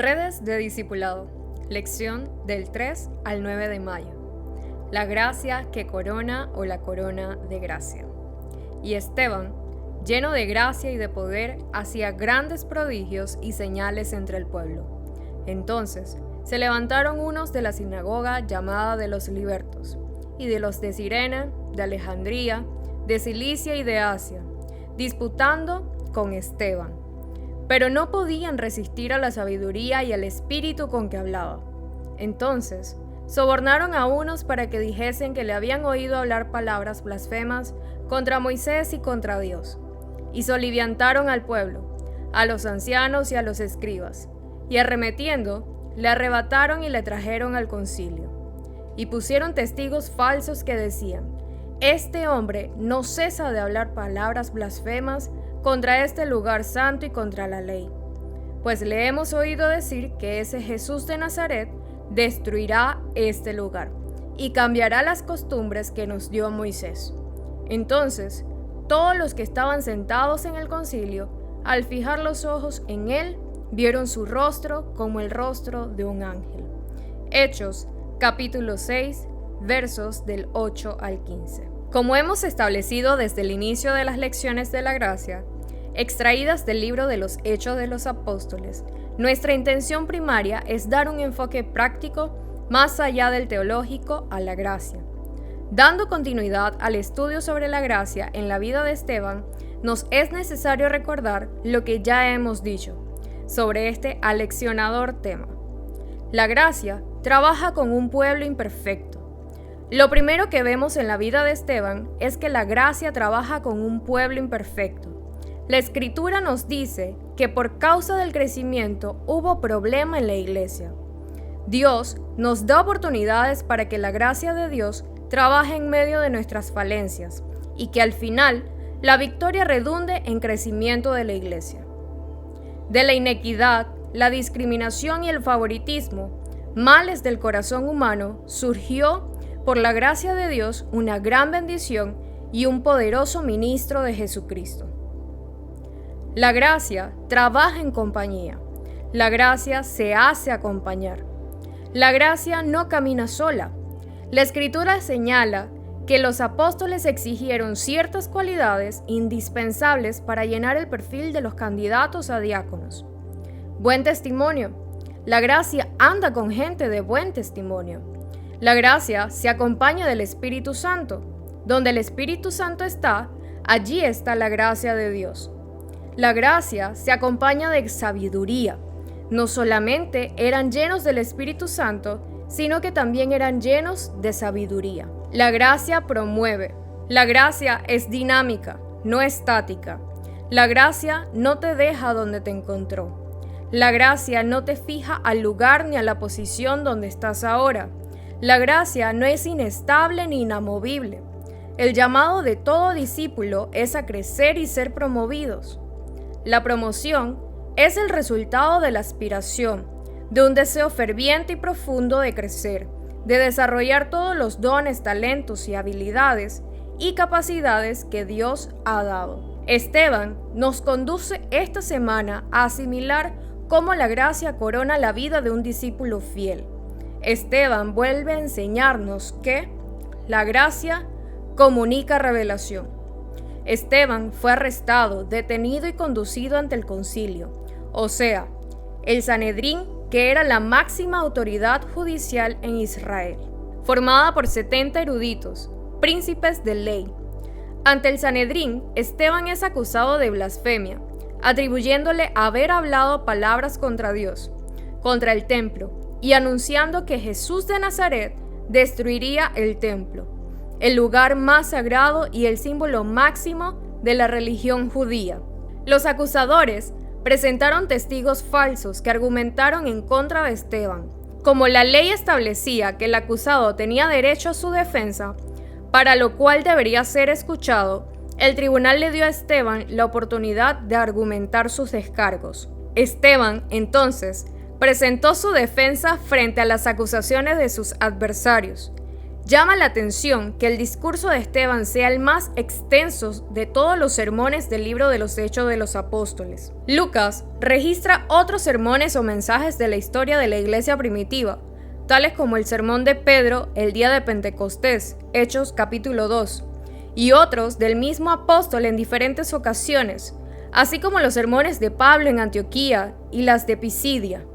Redes de Discipulado, lección del 3 al 9 de mayo. La gracia que corona o la corona de gracia. Y Esteban, lleno de gracia y de poder, hacía grandes prodigios y señales entre el pueblo. Entonces se levantaron unos de la sinagoga llamada de los Libertos, y de los de Cirene, de Alejandría, de Cilicia y de Asia, disputando con Esteban. Pero no podían resistir a la sabiduría y al espíritu con que hablaba. Entonces sobornaron a unos para que dijesen que le habían oído hablar palabras blasfemas contra Moisés y contra Dios. Y soliviantaron al pueblo, a los ancianos y a los escribas, y arremetiendo, le arrebataron y le trajeron al concilio. Y pusieron testigos falsos que decían: este hombre no cesa de hablar palabras blasfemas contra este lugar santo y contra la ley. Pues le hemos oído decir que ese Jesús de Nazaret destruirá este lugar y cambiará las costumbres que nos dio Moisés. Entonces, todos los que estaban sentados en el concilio, al fijar los ojos en él, vieron su rostro como el rostro de un ángel. Hechos, capítulo 6, versos del 8 al 15. Como hemos establecido desde el inicio de las lecciones de la gracia, extraídas del libro de los Hechos de los Apóstoles, nuestra intención primaria es dar un enfoque práctico más allá del teológico a la gracia. Dando continuidad al estudio sobre la gracia en la vida de Esteban, nos es necesario recordar lo que ya hemos dicho sobre este aleccionador tema. La gracia trabaja con un pueblo imperfecto. Lo primero que vemos en la vida de Esteban es que la gracia trabaja con un pueblo imperfecto. La Escritura nos dice que por causa del crecimiento hubo problema en la iglesia. Dios nos da oportunidades para que la gracia de Dios trabaje en medio de nuestras falencias y que al final la victoria redunde en crecimiento de la iglesia. De la inequidad, la discriminación y el favoritismo, males del corazón humano, surgió por la gracia de Dios una gran bendición y un poderoso ministro de Jesucristo. La gracia trabaja en compañía. La gracia se hace acompañar. La gracia no camina sola. La Escritura señala que los apóstoles exigieron ciertas cualidades indispensables para llenar el perfil de los candidatos a diáconos. Buen testimonio. La gracia anda con gente de buen testimonio. La gracia se acompaña del Espíritu Santo. Donde el Espíritu Santo está, allí está la gracia de Dios. La gracia se acompaña de sabiduría. No solamente eran llenos del Espíritu Santo, sino que también eran llenos de sabiduría. La gracia promueve. La gracia es dinámica, no estática. La gracia no te deja donde te encontró. La gracia no te fija al lugar ni a la posición donde estás ahora. La gracia no es inestable ni inamovible. El llamado de todo discípulo es a crecer y ser promovidos. La promoción es el resultado de la aspiración, de un deseo ferviente y profundo de crecer, de desarrollar todos los dones, talentos y habilidades y capacidades que Dios ha dado. Esteban nos conduce esta semana a asimilar cómo la gracia corona la vida de un discípulo fiel. Esteban vuelve a enseñarnos que la gracia comunica revelación. Esteban fue arrestado, detenido y conducido ante el concilio, o sea, el Sanedrín, que era la máxima autoridad judicial en Israel, formada por 70 eruditos, príncipes de ley. Ante el Sanedrín, Esteban es acusado de blasfemia, atribuyéndole haber hablado palabras contra Dios, contra el templo, y anunciando que Jesús de Nazaret destruiría el templo, el lugar más sagrado y el símbolo máximo de la religión judía. Los acusadores presentaron testigos falsos que argumentaron en contra de Esteban. Como la ley establecía que el acusado tenía derecho a su defensa, para lo cual debería ser escuchado, el tribunal le dio a Esteban la oportunidad de argumentar sus descargos. Esteban, entonces, presentó su defensa frente a las acusaciones de sus adversarios, Llama la atención que el discurso de Esteban sea el más extenso de todos los sermones del libro de los Hechos de los Apóstoles. Lucas registra otros sermones o mensajes de la historia de la iglesia primitiva, tales como el sermón de Pedro el día de Pentecostés, Hechos capítulo 2, y otros del mismo apóstol en diferentes ocasiones, así como los sermones de Pablo en Antioquía y las de Pisidia,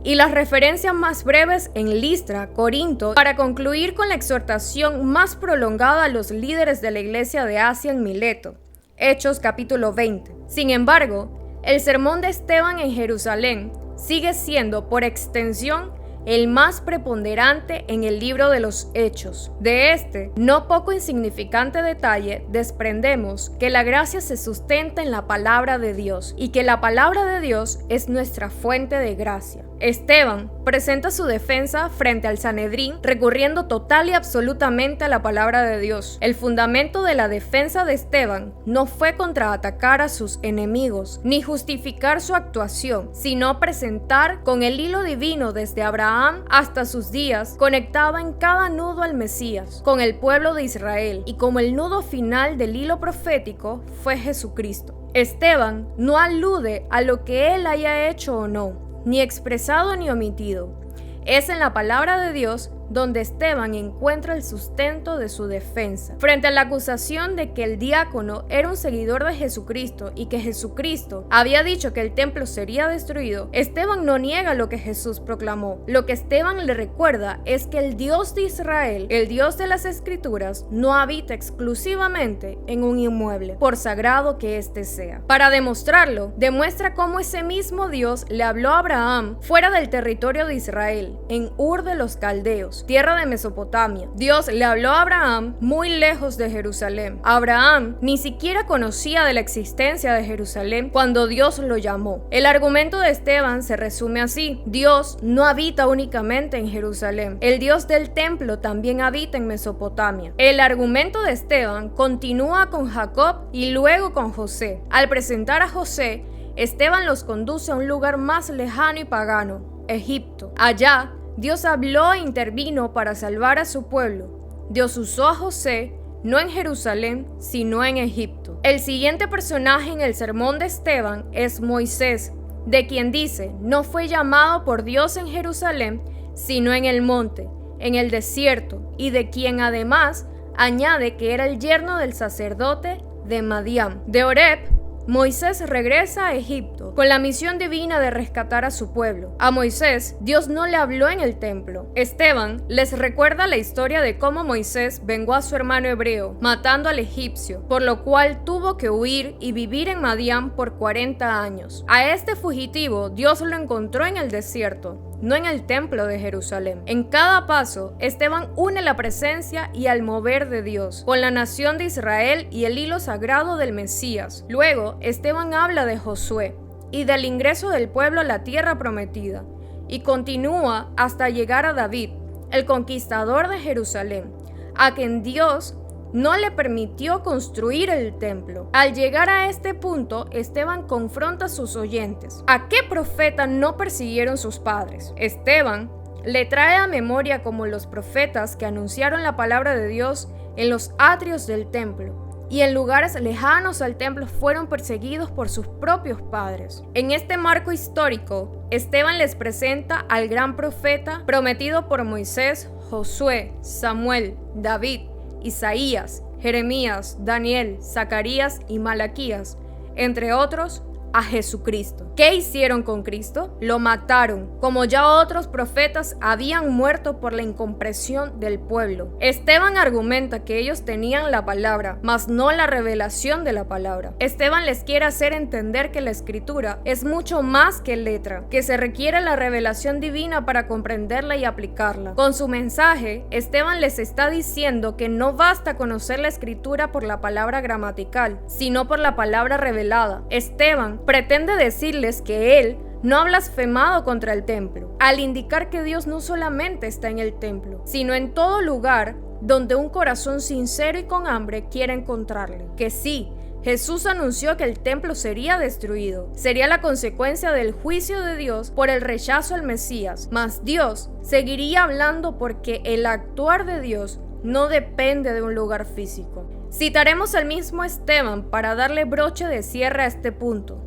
y las referencias más breves en Listra, Corinto, para concluir con la exhortación más prolongada a los líderes de la iglesia de Asia en Mileto, Hechos capítulo 20. Sin embargo, el sermón de Esteban en Jerusalén sigue siendo, por extensión, el más preponderante en el libro de los Hechos. De este no poco insignificante detalle desprendemos que la gracia se sustenta en la palabra de Dios y que la palabra de Dios es nuestra fuente de gracia. Esteban presenta su defensa frente al Sanedrín recurriendo total y absolutamente a la palabra de Dios. El fundamento de la defensa de Esteban no fue contraatacar a sus enemigos ni justificar su actuación, sino presentar con el hilo divino desde Abraham hasta sus días, conectaba en cada nudo al Mesías con el pueblo de Israel, y como el nudo final del hilo profético fue Jesucristo. Esteban no alude a lo que él haya hecho o no, ni expresado ni omitido. Es en la palabra de Dios donde Esteban encuentra el sustento de su defensa. Frente a la acusación de que el diácono era un seguidor de Jesucristo y que Jesucristo había dicho que el templo sería destruido, Esteban no niega lo que Jesús proclamó. Lo que Esteban le recuerda es que el Dios de Israel, el Dios de las Escrituras, no habita exclusivamente en un inmueble, por sagrado que éste sea. Para demostrarlo, demuestra cómo ese mismo Dios le habló a Abraham fuera del territorio de Israel, en Ur de los Caldeos, tierra de Mesopotamia. Dios le habló a Abraham muy lejos de Jerusalén. Abraham ni siquiera conocía de la existencia de Jerusalén cuando Dios lo llamó. El argumento de Esteban se resume así: Dios no habita únicamente en Jerusalén. El Dios del templo también habita en Mesopotamia. El argumento de Esteban continúa con Jacob y luego con José. Al presentar a José, Esteban los conduce a un lugar más lejano y pagano, Egipto. Allá, Dios habló e intervino para salvar a su pueblo. Dios usó a José no en Jerusalén, sino en Egipto. El siguiente personaje en el sermón de Esteban es Moisés, de quien dice: no fue llamado por Dios en Jerusalén, sino en el monte, en el desierto, y de quien además añade que era el yerno del sacerdote de Madián. De Oreb, Moisés regresa a Egipto con la misión divina de rescatar a su pueblo. A Moisés, Dios no le habló en el templo. Esteban les recuerda la historia de cómo Moisés vengó a su hermano hebreo, matando al egipcio, por lo cual tuvo que huir y vivir en Madián por 40 años. A este fugitivo, Dios lo encontró en el desierto, no en el templo de Jerusalén. En cada paso, Esteban une la presencia y al mover de Dios con la nación de Israel y el hilo sagrado del Mesías. Luego, Esteban habla de Josué y del ingreso del pueblo a la tierra prometida, y continúa hasta llegar a David, el conquistador de Jerusalén, a quien Dios no le permitió construir el templo. Al llegar a este punto, Esteban confronta a sus oyentes. ¿A qué profeta no persiguieron sus padres? Esteban le trae a memoria como los profetas que anunciaron la palabra de Dios en los atrios del templo y en lugares lejanos al templo fueron perseguidos por sus propios padres. En este marco histórico, Esteban les presenta al gran profeta prometido por Moisés, Josué, Samuel, David, Isaías, Jeremías, Daniel, Zacarías y Malaquías, entre otros, a Jesucristo. ¿Qué hicieron con Cristo? Lo mataron, como ya otros profetas habían muerto por la incomprensión del pueblo. Esteban argumenta que ellos tenían la palabra, mas no la revelación de la palabra. Esteban les quiere hacer entender que la escritura es mucho más que letra, que se requiere la revelación divina para comprenderla y aplicarla. Con su mensaje, Esteban les está diciendo que no basta conocer la escritura por la palabra gramatical, sino por la palabra revelada. Esteban pretende decirles que él no ha blasfemado contra el templo, al indicar que Dios no solamente está en el templo, sino en todo lugar donde un corazón sincero y con hambre quiera encontrarle. Que sí, Jesús anunció que el templo sería destruido, sería la consecuencia del juicio de Dios por el rechazo al Mesías, mas Dios seguiría hablando porque el actuar de Dios no depende de un lugar físico. Citaremos al mismo Esteban para darle broche de cierre a este punto.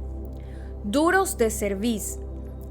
Duros de cerviz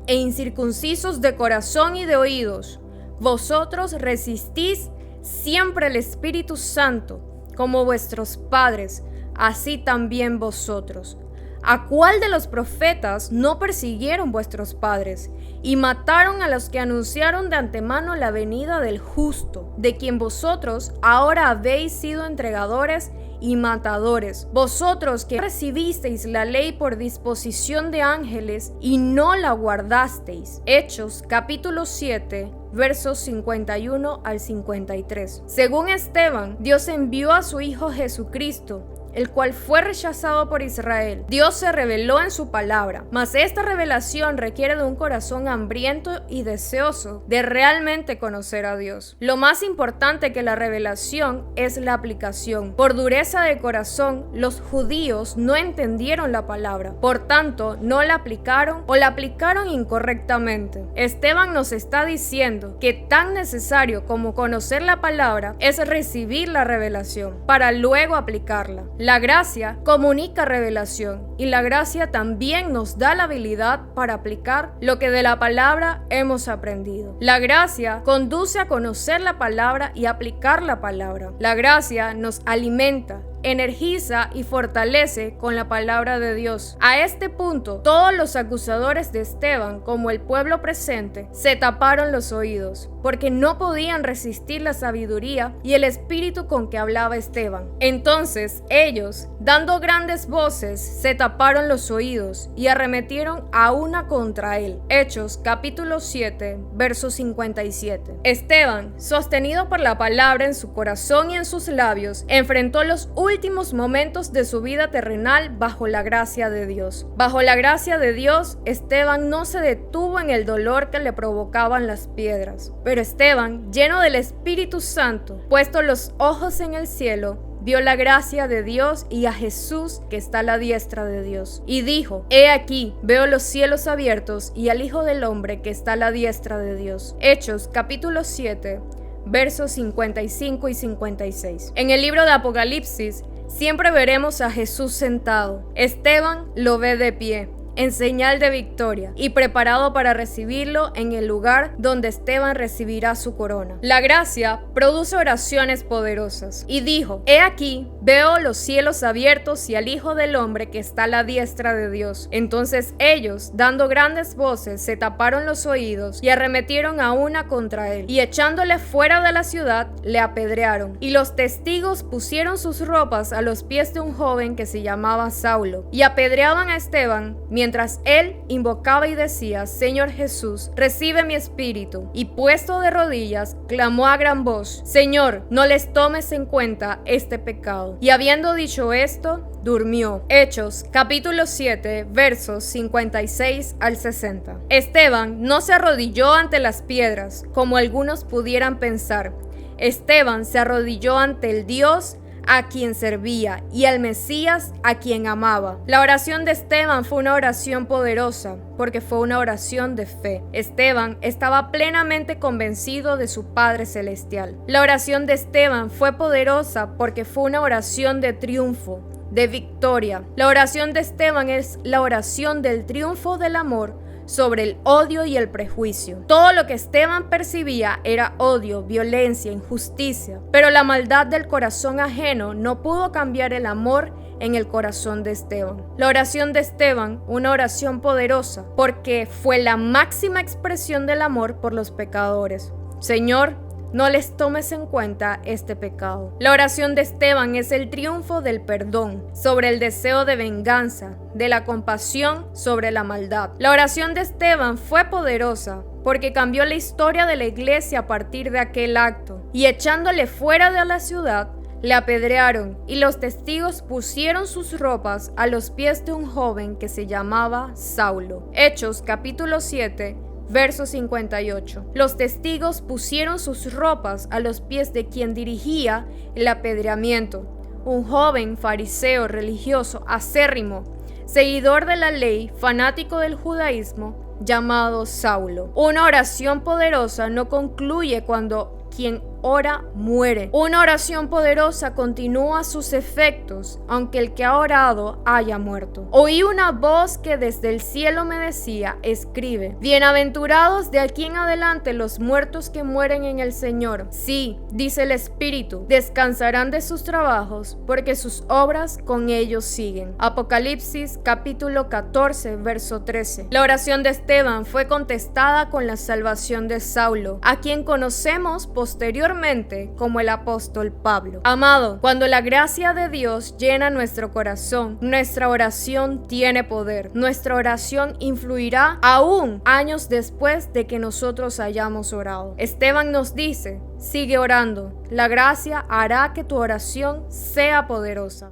e incircuncisos de corazón y de oídos, vosotros resistís siempre el Espíritu Santo, como vuestros padres, así también vosotros. ¿A cuál de los profetas no persiguieron vuestros padres y mataron a los que anunciaron de antemano la venida del justo, de quien vosotros ahora habéis sido entregadores y matadores? Vosotros que recibisteis la ley por disposición de ángeles y no la guardasteis. Hechos capítulo 7, versos 51 al 53. Según Esteban, Dios envió a su Hijo Jesucristo, el cual fue rechazado por Israel. Dios se reveló en su palabra, mas esta revelación requiere de un corazón hambriento y deseoso de realmente conocer a Dios. Lo más importante que la revelación es la aplicación. Por dureza de corazón, los judíos no entendieron la palabra, por tanto, no la aplicaron o la aplicaron incorrectamente. Esteban nos está diciendo que tan necesario como conocer la palabra es recibir la revelación para luego aplicarla. La gracia comunica revelación y la gracia también nos da la habilidad para aplicar lo que de la palabra hemos aprendido. La gracia conduce a conocer la palabra y aplicar la palabra. La gracia nos alimenta, energiza y fortalece con la palabra de Dios. A este punto, todos los acusadores de Esteban, como el pueblo presente, se taparon los oídos, porque no podían resistir la sabiduría y el espíritu con que hablaba Esteban. Entonces, ellos, dando grandes voces, se taparon los oídos y arremetieron a una contra él. Hechos capítulo 7, verso 57. Esteban, sostenido por la palabra en su corazón y en sus labios, enfrentó los últimos momentos de su vida terrenal bajo la gracia de Dios. Bajo la gracia de Dios, Esteban no se detuvo en el dolor que le provocaban las piedras. Pero Esteban, lleno del Espíritu Santo, puesto los ojos en el cielo, vio la gracia de Dios y a Jesús que está a la diestra de Dios. Y dijo: He aquí, veo los cielos abiertos y al Hijo del Hombre que está a la diestra de Dios. Hechos capítulo 7, versos 55 y 56. En el libro de Apocalipsis siempre veremos a Jesús sentado. Esteban lo ve de pie, en señal de victoria, y preparado para recibirlo en el lugar donde Esteban recibirá su corona. La gracia produce oraciones poderosas. Y dijo: He aquí, veo los cielos abiertos y al Hijo del Hombre que está a la diestra de Dios. Entonces ellos, dando grandes voces, se taparon los oídos y arremetieron a una contra él, y echándole fuera de la ciudad, le apedrearon. Y los testigos pusieron sus ropas a los pies de un joven que se llamaba Saulo, y apedreaban a Esteban, mientras él invocaba y decía: Señor Jesús, recibe mi espíritu. Y puesto de rodillas, clamó a gran voz: Señor, no les tomes en cuenta este pecado. Y habiendo dicho esto, durmió. Hechos capítulo 7, versos 56 al 60. Esteban no se arrodilló ante las piedras, como algunos pudieran pensar. Esteban se arrodilló ante el Dios a quien servía y al Mesías a quien amaba. La oración de Esteban fue una oración poderosa porque fue una oración de fe. Esteban estaba plenamente convencido de su Padre Celestial. La oración de Esteban fue poderosa porque fue una oración de triunfo, de victoria. La oración de Esteban es la oración del triunfo del amor sobre el odio y el prejuicio. Todo lo que Esteban percibía era odio, violencia, injusticia, pero la maldad del corazón ajeno no pudo cambiar el amor en el corazón de Esteban. La oración de Esteban, una oración poderosa, porque fue la máxima expresión del amor por los pecadores. Señor, no les tomes en cuenta este pecado. La oración de Esteban es el triunfo del perdón sobre el deseo de venganza, de la compasión sobre la maldad. La oración de Esteban fue poderosa porque cambió la historia de la iglesia a partir de aquel acto. Y echándole fuera de la ciudad, le apedrearon, y los testigos pusieron sus ropas a los pies de un joven que se llamaba Saulo. Hechos capítulo 7, verso 58. Los testigos pusieron sus ropas a los pies de quien dirigía el apedreamiento, un joven fariseo religioso acérrimo, seguidor de la ley, fanático del judaísmo, llamado Saulo. Una oración poderosa no concluye cuando quien ora muere. Una oración poderosa continúa sus efectos, aunque el que ha orado haya muerto. Oí una voz que desde el cielo me decía: escribe, bienaventurados de aquí en adelante los muertos que mueren en el Señor. Sí, dice el Espíritu, descansarán de sus trabajos, porque sus obras con ellos siguen. Apocalipsis capítulo 14, verso 13. La oración de Esteban fue contestada con la salvación de Saulo, a quien conocemos posteriormente como el apóstol Pablo. Amado, cuando la gracia de Dios llena nuestro corazón, nuestra oración tiene poder. Nuestra oración influirá aún años después de que nosotros hayamos orado. Esteban nos dice: sigue orando, la gracia hará que tu oración sea poderosa.